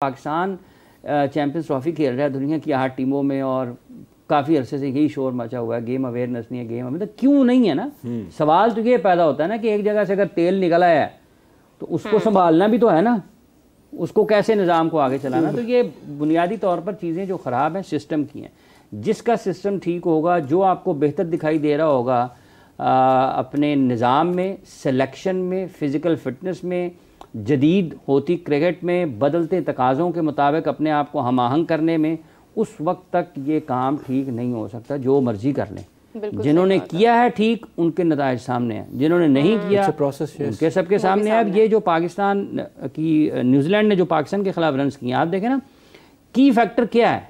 Pakistan champions trophy खेल रहा है दुनिया की 8 टीमों में और काफ़ी अरसे से यही शोर मचा हुआ है, गेम अवेयरनेस नहीं है, गेम तो क्यों नहीं है ना। सवाल तो ये पैदा होता है ना कि एक जगह से अगर तेल निकला है तो उसको संभालना भी तो है ना, उसको कैसे निज़ाम को आगे चलाना। तो ये बुनियादी तौर पर चीज़ें जो ख़राब हैं सिस्टम की हैं। जिसका सिस्टम ठीक होगा, जो आपको बेहतर दिखाई दे रहा होगा अपने निज़ाम में, सिलेक्शन में, फ़िज़िकल फ़िटनेस में, जदीद होती क्रिकेट में बदलते तकाज़ों के मुताबिक अपने आप को हम आहंग करने में, उस वक्त तक ये काम ठीक नहीं हो सकता जो मर्जी कर लें। जिन्होंने किया है ठीक, उनके नताइज सामने हैं, जिन्होंने नहीं किया उनके सबके सामने है। अब ये जो पाकिस्तान की न्यूजीलैंड ने जो पाकिस्तान के खिलाफ रन किए, आप देखें ना की फैक्टर क्या है,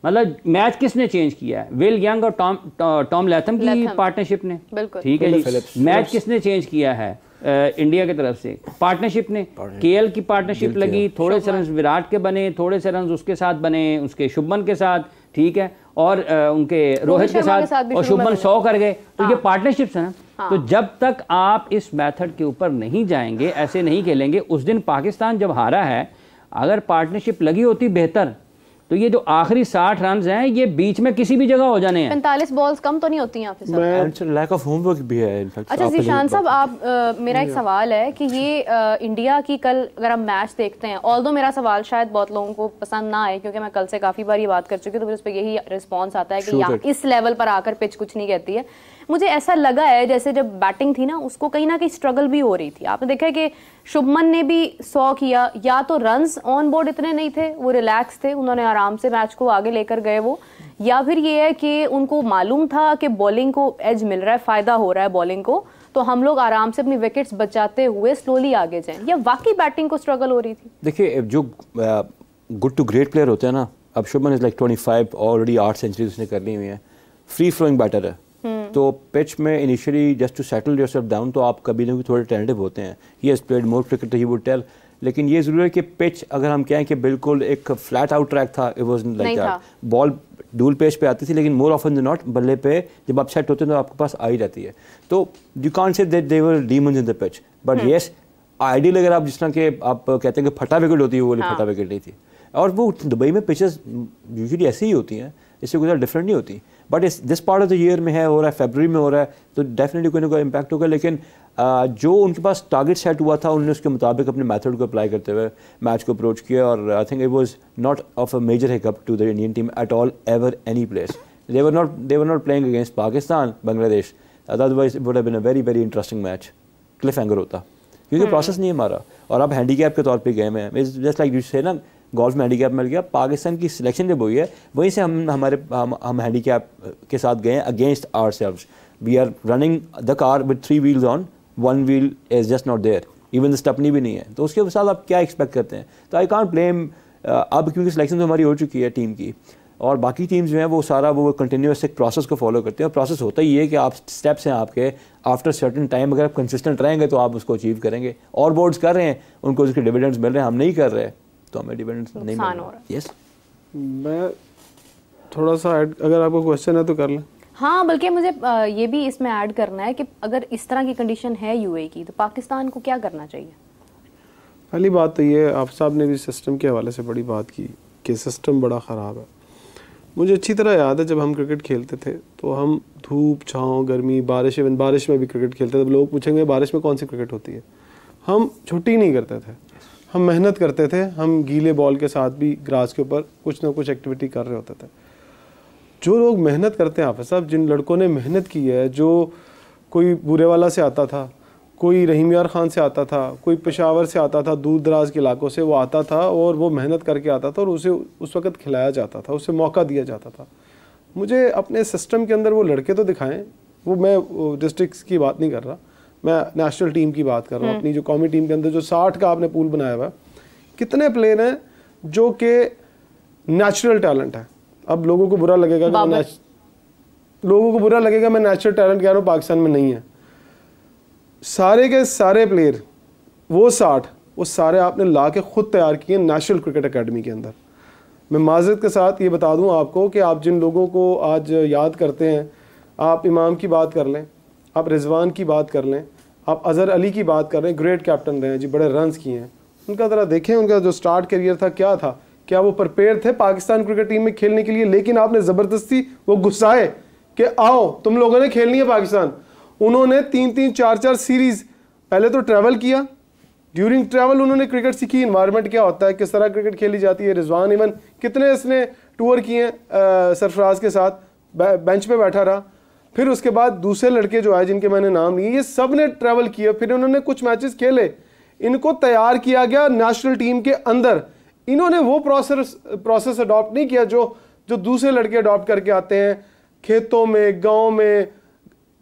मतलब मैच किसने चेंज किया है? विल यंग और टॉम लैथम की पार्टनरशिप ने, ठीक है जी। मैच किसने चेंज किया है? इंडिया की तरफ से पार्टनरशिप ने, केएल की पार्टनरशिप लगी, थोड़े से रन विराट के बने, थोड़े से रन उसके साथ बने, उसके शुभमन के साथ, ठीक है, और उनके रोहित के साथ और शुभमन 100 कर गए। तो ये पार्टनरशिप्स है ना। तो जब तक आप इस मेथड के ऊपर नहीं जाएंगे, ऐसे नहीं खेलेंगे। उस दिन पाकिस्तान जब हारा है, अगर पार्टनरशिप लगी होती बेहतर, तो ये जो आखिरी 60 रन हैं ये बीच में किसी भी जगह हो जाने हैं। 45 बॉल्स कम तो नहीं होती यहाँ पे? लैक ऑफ होमवर्क भी है इनफैक्ट। अच्छा ज़ीशान साहब, आप मेरा एक सवाल है कि ये इंडिया की कल अगर हम मैच देखते हैं, ऑल्दो मेरा सवाल शायद बहुत लोगों को पसंद ना आए क्योंकि मैं कल से काफ़ी बार ये बात कर चुकी हूँ, तो उस पर यही रिस्पॉन्स आता है कि यहाँ इस लेवल पर आकर पिच कुछ नहीं कहती है। मुझे ऐसा लगा है जैसे जब बैटिंग थी ना, उसको कहीं ना कहीं स्ट्रगल भी हो रही थी। आपने देखा है कि शुभमन ने भी 100 किया, या तो रन्स ऑन बोर्ड इतने नहीं थे, वो रिलैक्स थे, उन्होंने आराम से मैच को आगे लेकर गए वो, या फिर ये है कि उनको मालूम था कि बॉलिंग को एज मिल रहा है, फायदा हो रहा है बॉलिंग को, तो हम लोग आराम से अपनी विकेट्स बचाते हुए स्लोली आगे जाएं, या वाकई बैटिंग को स्ट्रगल हो रही थी? देखिए, जो गुड टू ग्रेट प्लेयर होते हैं ना, अब Shubman is like 25, already 8 century उसने कर ली हुई है, फ्री फ्लोइंग बैटर है। तो पिच में initially just to settle yourself down, तो आप कभी ना कभी थोड़े टेंटेटिव होते हैं। He has played more cricket, he would tell. लेकिन ये जरूर है कि पिच अगर हम कहें कि बिल्कुल एक फ्लैट आउट ट्रैक था, it was like that. Ball डूल पेच पे आती थी, लेकिन मोर ऑफन देन नॉट बल्ले पे जब आप सेट होते हैं तो आपके पास आ ही रहती है। तो you can't say that they were demons in the pitch, but yes ideal अगर आप जिस तरह के आप कहते हैं कि फटा विकेट होती है, वो फटा विकेट नहीं थी। और वो दुबई में पिचेस यूजुअली ऐसी ही होती हैं, इससे कोई डिफरेंट नहीं होती। बट इस this part of the year में है, हो रहा है, फरवरी में हो रहा है, तो डेफिनेटली कोई ना कोई इम्पैक्ट होगा। लेकिन जो उनके पास टारगेट सेट हुआ था, उन्होंने उसके मुताबिक अपने मेथड को अप्लाई करते हुए मैच को अप्रोच किया, और I think it was not of a major hiccup to the Indian team at all ever any place. They were not playing against Pakistan, Bangladesh, otherwise it would have been a very very interesting match. Cliffhanger होता, क्योंकि process नहीं है हमारा, और अब handicap के तौर पर गए हैं। जस्ट लाइक यू से ना, गोल्फ में हैंडीकैप मिल गया, पाकिस्तान की सिलेक्शन जब हुई है वहीं से हम हैंडीकैप के साथ गए against ourselves. We are running the car with 3 wheels on, 1 wheel is just not there, even the stepney भी नहीं है। तो उसके साथ आप क्या एक्सपेक्ट करते हैं? तो आई कांट ब्लेम अब, क्योंकि सिलेक्शन तो हमारी हो चुकी है टीम की, और बाकी टीम्स जो हैं वो सारा वो कंटिन्यूस एक प्रोसेस को फॉलो करते हैं। और प्रोसेस होता ही है कि आप स्टेप्स हैं आपके, आफ्टर सर्टन टाइम अगर आप कंसिस्टेंट रहेंगे तो आप उसको अचीव करेंगे। और बोर्ड्स कर रहे हैं, उनको उसके डिविडेंड्स मिल रहे हैं, हम नहीं कर रहे तो हमें डिविडेंड्स नहीं मिल रहे। यस, मैं थोड़ा सा ऐड, अगर आपको क्वेश्चन है तो कर लें। हाँ, बल्कि मुझे ये भी इसमें ऐड करना है कि अगर इस तरह की कंडीशन है यूएई की, तो पाकिस्तान को क्या करना चाहिए? पहली बात तो ये, आप साहब ने भी सिस्टम के हवाले से बड़ी बात की कि सिस्टम बड़ा ख़राब है। मुझे अच्छी तरह याद है जब हम क्रिकेट खेलते थे तो हम धूप छाँव गर्मी बारिश, इवन बारिश में भी क्रिकेट खेलते थे। तो लोग पूछेंगे बारिश में कौन सी क्रिकेट होती है? हम छुट्टी नहीं करते थे, हम मेहनत करते थे, हम गीले बॉल के साथ भी ग्रास के ऊपर कुछ ना कुछ एक्टिविटी कर रहे होते थे। जो लोग मेहनत करते हैं हाफिज़ साहब, जिन लड़कों ने मेहनत की है, जो कोई बूरेवाला से आता था, कोई रहीम यार ख़ान से आता था, कोई पेशावर से आता था, दूर दराज के इलाकों से वो आता था और वो मेहनत करके आता था और उसे उस वक़्त खिलाया जाता था, उसे मौका दिया जाता था। मुझे अपने सिस्टम के अंदर वो लड़के तो दिखाएं, वो मैं डिस्ट्रिक्ट्स की बात नहीं कर रहा, मैं नेशनल टीम की बात कर रहा हूँ। अपनी जो कौमी टीम के अंदर जो 60 का आपने पूल बनाया हुआ है, कितने प्लेयर हैं जो कि नेचुरल टैलेंट है? अब लोगों को बुरा लगेगा कि मैं नेचुरल टैलेंट कह रहा हूँ, पाकिस्तान में नहीं है। सारे के सारे प्लेयर वो 60 वो सारे आपने ला के खुद तैयार किए नेशनल क्रिकेट अकेडमी के अंदर। मैं माजरत के साथ ये बता दूं आपको कि आप जिन लोगों को आज याद करते हैं, आप इमाम की बात कर लें, आप रिजवान की बात कर लें, आप अज़हर अली की बात कर रहे हैं, ग्रेट कैप्टन रहे हैं जी, बड़े रन्स किए हैं, उनका ज़रा देखें, उनका जो स्टार्ट करियर था क्या था, क्या वो प्रिपेयर थे पाकिस्तान क्रिकेट टीम में खेलने के लिए? लेकिन आपने ज़बरदस्ती वो गुस्साए कि आओ तुम लोगों ने खेलनी है पाकिस्तान। उन्होंने 3-3, 4-4 सीरीज़ पहले तो ट्रैवल किया, ड्यूरिंग ट्रैवल उन्होंने क्रिकेट सीखी, इन्वायरमेंट क्या होता है, किस तरह क्रिकेट खेली जाती है। रिजवान इवन कितने इसने टूर किए हैं सरफराज के साथ, बेंच पे बैठा रहा। फिर उसके बाद दूसरे लड़के जो आए जिनके मैंने नाम लिए, ये सब ने ट्रैवल किया, फिर उन्होंने कुछ मैचेस खेले, इनको तैयार किया गया नेशनल टीम के अंदर। इन्होंने वो प्रोसेस अडॉप्ट नहीं किया जो दूसरे लड़के अडॉप्ट करके आते हैं खेतों में, गाँव में,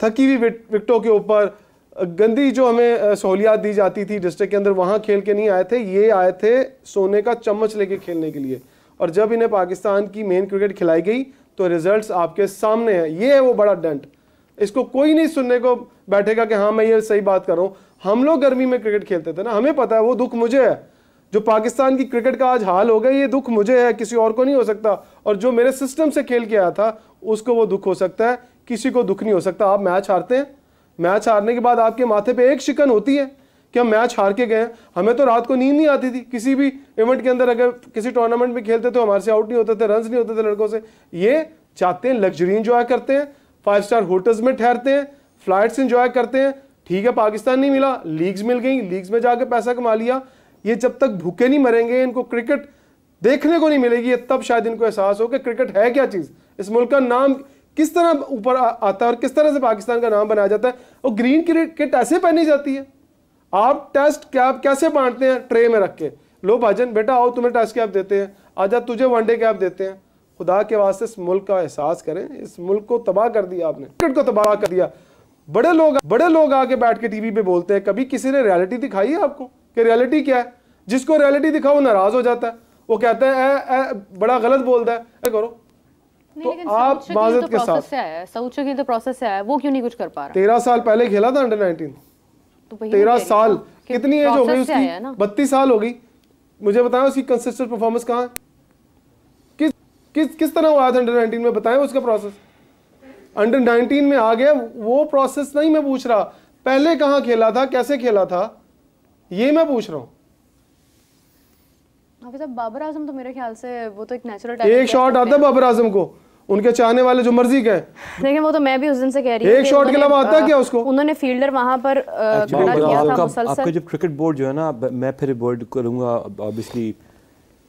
थकी हुई विकेटों के ऊपर, गंदी जो हमें सहूलियात दी जाती थी डिस्ट्रिक्ट के अंदर, वहाँ खेल के नहीं आए थे। ये आए थे सोने का चम्मच लेके खेलने के लिए। और जब इन्हें पाकिस्तान की मेन क्रिकेट खिलाई गई तो रिजल्ट्स आपके सामने हैं। ये है वो बड़ा डेंट। इसको कोई नहीं सुनने को बैठेगा कि हाँ मैं ये सही बात कर रहा हूँ। हम लोग गर्मी में क्रिकेट खेलते थे ना, हमें पता है वो दुख मुझे है। जो पाकिस्तान की क्रिकेट का आज हाल हो गया, ये दुख मुझे है, किसी और को नहीं हो सकता। और जो मेरे सिस्टम से खेल के आया था उसको वो दुख हो सकता है, किसी को दुख नहीं हो सकता। आप मैच हारते हैं, मैच हारने के बाद आपके माथे पे एक शिकन होती है कि हम मैच हार के गए। हमें तो रात को नींद नहीं आती थी किसी भी इवेंट के अंदर। अगर किसी टूर्नामेंट में खेलते तो हमारे से आउट नहीं होते थे, रन्स नहीं होते थे लड़कों से। ये चाहते हैं लग्जरी इंजॉय करते हैं, 5 स्टार होटल्स में ठहरते हैं, फ्लाइट्स इंजॉय करते हैं। ठीक है, पाकिस्तान नहीं मिला, लीग्स मिल गई, लीग्स में जाके पैसा कमा लिया। ये जब तक भूखे नहीं मरेंगे, इनको क्रिकेट देखने को नहीं मिलेगी, तब शायद इनको एहसास हो कि क्रिकेट है क्या चीज़, इस मुल्क का नाम किस तरह ऊपर आता है और किस तरह से पाकिस्तान का नाम बनाया जाता है। और ग्रीन किट ऐसे पहनी जाती है। आप टेस्ट कैप कैसे बांटते हैं? ट्रे में रख के, लो भाजन बेटा आओ तुम्हें टेस्ट कैप देते हैं, आजा तुझे वनडे कैप देते हैं। खुदा के वास्ते इस मुल्क का एहसास करें। इस मुल्क को तबाह कर दिया आपने, क्रिकेट को तबाह कर दिया। बड़े लोग आके बैठ के टीवी पे बोलते हैं। कभी किसी ने रियलिटी दिखाई है आपको कि रियलिटी क्या है? जिसको रियलिटी दिखाओ नाराज हो जाता है, वो कहता है बड़ा गलत बोलता है, करो। तो आप माजरत के साथ सऊद की तो प्रोसेस है, वो क्यों नहीं कुछ कर पा रहा? 13 साल पहले खेला था अंडर 19, तो 13 साल कितनी एज हो गई उसकी? 32 साल हो गई। मुझे बताएं उसकी कंसिस्टेंट परफॉर्मेंस कहाँ है? किस तरह हुआ था अंडर 19 में? बताएं उसका प्रोसेस। अंडर 19 में आ गया, वो प्रोसेस नहीं मैं पूछ रहा, पहले कहाँ खेला था, कैसे खेला था, ये मैं पूछ रहा हूँ। बाबर आजम तो मेरे ख्याल से वो तो एक नेचुरल एक शॉट आता है बाबर आजम को, उनके चाहने वाले जो मर्जी कहे। देखिए वो तो मैं भी उस दिन से कह रही हूं, एक शॉट के अलावा आता है क्या उसको? उन्होंने फील्डर वहां पर खड़ा किया था मुसलसल। आपका जब क्रिकेट बोर्ड जो है ना, मैं फिर बोर्ड करूंगा ऑब्वियसली,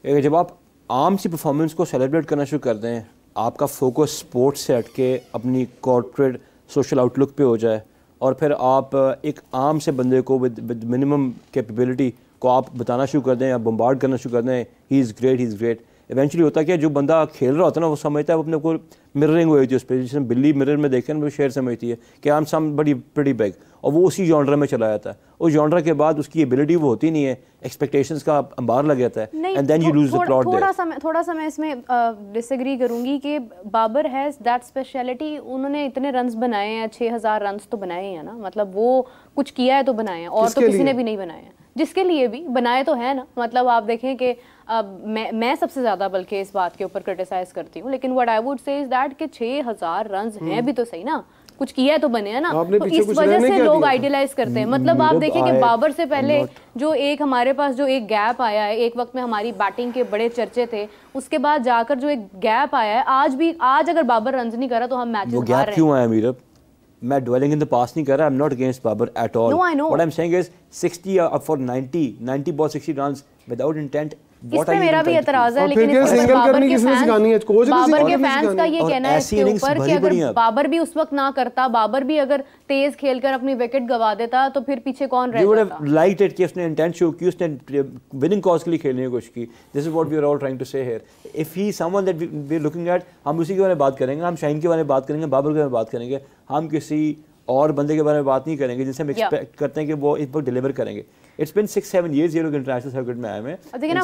जब आप आम सी परफॉर्मेंस को सेलिब्रेट करना शुरू कर दें, आपका फोकस स्पोर्ट्स से हट के अपनी कॉर्पोरेट सोशल आउटलुक पे हो जाए, और फिर आप एक आम से बंदे को विद मिनिमम कैपेबिलिटी को आप बताना शुरू कर दें या बम्बार्ड करना शुरू कर दें, ही इज़ ग्रेट, इवेंचुअली होता है कि जो बंदा खेल रहा होता है ना, वो समझता है वो अपने को मिररिंग हुई थी उस पर, जिसने बिल्ली मिरर में देखे ना, वो शेर समझती है कि आई एम सम बड़ी प्रीटी बिग, और वो उसी जॉनरा में चला जाता है। उस जॉनरा के बाद उसकी एबिलिटी वो होती नहीं है, एक्सपेक्टेशंस का अंबार लग जाता है, and then you lose the plot there. थोड़ा सा मैं इसमें डिसएग्री करूंगी कि बाबर हैज़ दैट स्पेशलिटी। उन्होंने इतने रन्स बनाए हैं, 6000 रन्स तो बनाए हैं ना, मतलब वो कुछ किया है तो बनाए हैं, और तो किसी ने भी नहीं बनाए हैं। जिसके लिए भी बनाए तो है ना, मतलब आप देखें कि मैं सबसे ज़्यादा बल्कि इस बात के ऊपर क्रिटिसाइज करती हूँ, लेकिन what I would say is that कि 6000 रन्स हैं भी तो सही ना, कुछ किया है तो बने है ना। तो इस वजह से लोग आइडियलाइज करते हैं। मतलब आप देखें कि बाबर से पहले जो एक हमारे पास जो एक गैप आया है, एक वक्त में हमारी बैटिंग के बड़े चर्चे थे, उसके बाद जाकर जो एक गैप आया है, आज अगर बाबर रन नहीं कर रहा तो हम मैचेस हार रहे हैं। क्यों आया मीरब? मैं dwelling in the past नहीं कर रहा, I'm not against Babar at all. No, I know. What I'm saying is 60 for 90 ball 60 runs without intent. इस पे मेरा भी एतराज है, लेकिन बाबर के फैंस का ये कहना है इसके ऊपर कि अगर बाबर भी उस वक्त ना करता, बाबर भी अगर तेज खेलकर अपनी विकेट गवा देता, तो फिर पीछे कौन रह जाता? लाइक इट कि उसने इंटेंट शो की, उसने विनिंग कॉज के लिए खेलने की कोशिश की। This is what we are all trying to say here. If he someone that we are looking at, हम उसी के बारे में बात करेंगे, हम शाहीन के बारे में बात करेंगे, बाबर के बारे में बात करेंगे, हम किसी और बंदे के बारे में बात नहीं करेंगे जिनसे हम एक्सपेक्ट करते हैं कि वो इस वक्त डिलीवर करेंगे। इट्स बीन 6-7 इयर्स ये लोग इंटरनेशनल सर्किट में आए हैं। देखिए ना,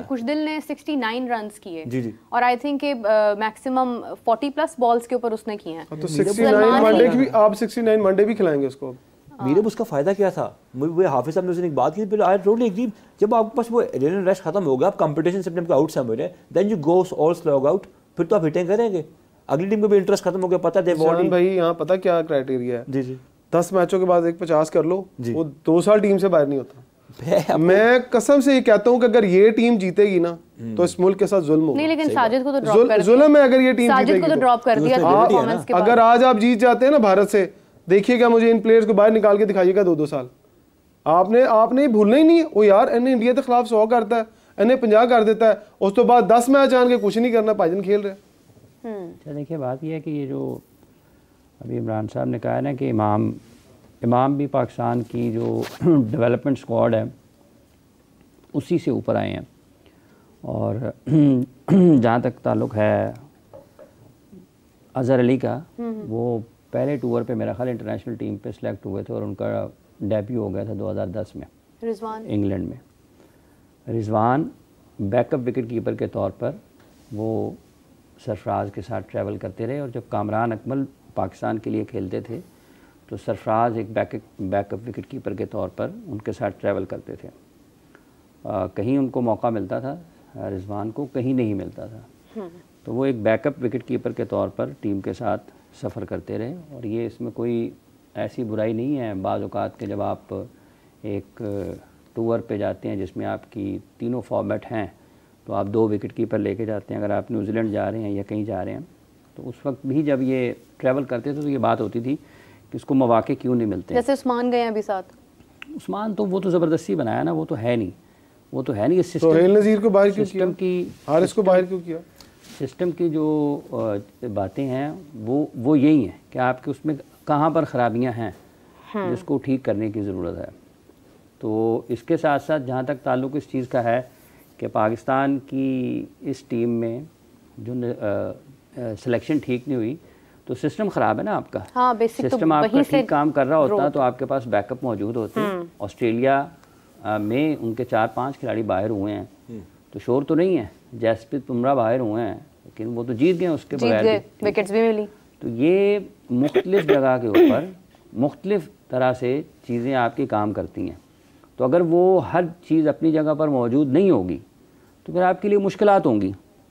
खुशदिल ने 69 रन्स किए, जी, और आई थिंक कि मैक्सिमम 40 प्लस बॉल्स के ऊपर उसने किए हैं। तो 69 वनडे की भी आप 69 वनडे भी खिलाएंगे उसको? मेरे उसका फायदा क्या था? मुझे हाफिज साहब ने उसने एक बात की, आई टोटली एग्री। जब आपके पास वो रेन रेस्ट खत्म होगा, आप कंपटीशन से अपने आउट समझ रहे हैं, then you go all slog out, फिर तो आप हिटिंग करेंगे। अगली टीम को भी इंटरेस्ट खत्म हो गया, पता है भाई यहाँ पता क्या क्राइटेरिया है? जी 10 मैचों के बाद एक 50 कर लो, वो 2 साल टीम से बाहर नहीं होता। मैं कसम से ये कहता हूँ कि अगर ये टीम जीतेगी ना तो इस मुल्क के साथ जुल्म होगा। नहीं, लेकिन साजिद को तो ड्रॉप कर जुल्म है अगर ये टीम साजिद को तो ड्रॉप कर दिया परफॉर्मेंस के बाद। अगर आज आप जीत जाते हैं ना भारत से, देखिएगा मुझे इन प्लेयर्स को बाहर निकाल के दिखाइएगा 2-2 साल। आपने भूलना ही नहीं है वो यार, इन्हें इंडिया के खिलाफ 100 करता है, इन्हें 50 कर देता है, उस तो बाद 10 मैच आन के कुछ नहीं करना, भाईजान खेल रहे। अच्छा देखिए बात यह है कि ये जो अभी इमरान साहब ने कहा है ना कि इमाम भी पाकिस्तान की जो डेवलपमेंट स्क्वाड है उसी से ऊपर आए हैं। और जहाँ तक ताल्लुक़ है अज़हर अली का, वो पहले टूर पे मेरा ख्याल इंटरनेशनल टीम पे सिलेक्ट हुए थे और उनका डेब्यू हो गया था 2010 में इंग्लैंड में। रिजवान बैकअप विकेट कीपर के तौर पर वो सरफराज के साथ ट्रैवल करते रहे, और जब कामरान अकमल पाकिस्तान के लिए खेलते थे तो सरफराज एक बैकअप विकेट कीपर के तौर पर उनके साथ ट्रैवल करते थे। कहीं उनको मौका मिलता था रिजवान को, कहीं नहीं मिलता था, तो वो एक बैकअप विकेट कीपर के तौर पर टीम के साथ सफ़र करते रहे। और ये इसमें कोई ऐसी बुराई नहीं है बाज़ औक़ात के जब आप एक टूर पे जाते हैं जिसमें आपकी तीनों फॉर्मेट हैं तो आप 2 विकेट कीपर लेके जाते हैं। अगर आप न्यूजीलैंड जा रहे हैं या कहीं जा रहे हैं तो उस वक्त भी जब ये ट्रैवल करते थे तो ये बात होती थी कि इसको मौके क्यों नहीं मिलते। जैसे उस्मान गए अभी साथ, उस्मान तो वो तो ज़बरदस्ती बनाया ना, वो तो है नहीं इस सिस्टम, सोहेल नज़ीर को बाहर क्यों किया, सिस्टम की हारिस को बाहर क्यों किया। सिस्टम की जो बातें हैं वो यही हैं कि आपके उसमें कहाँ पर ख़राबियाँ हैं जिसको ठीक करने की ज़रूरत है। तो इसके साथ साथ जहाँ तक ताल्लुक़ इस चीज़ का है कि पाकिस्तान की इस टीम में जो सिलेक्शन ठीक नहीं हुई तो सिस्टम ख़राब है ना आपका। हाँ, सिस्टम आपका ठीक काम कर रहा होता तो आपके पास बैकअप मौजूद होते। ऑस्ट्रेलिया में उनके 4-5 खिलाड़ी बाहर हुए हैं तो शोर तो नहीं है, जसप्रीत बुमराह बाहर हुए हैं लेकिन वो तो जीत गए, उसके बगैर विकेट्स भी मिली। तो ये मुख्तलिफ जगह के ऊपर मुख्तलिफ तरह से चीज़ें आपकी काम करती हैं। तो अगर वो हर चीज़ अपनी जगह पर मौजूद नहीं होगी तो फिर आपके लिए मुश्किलात होंगी।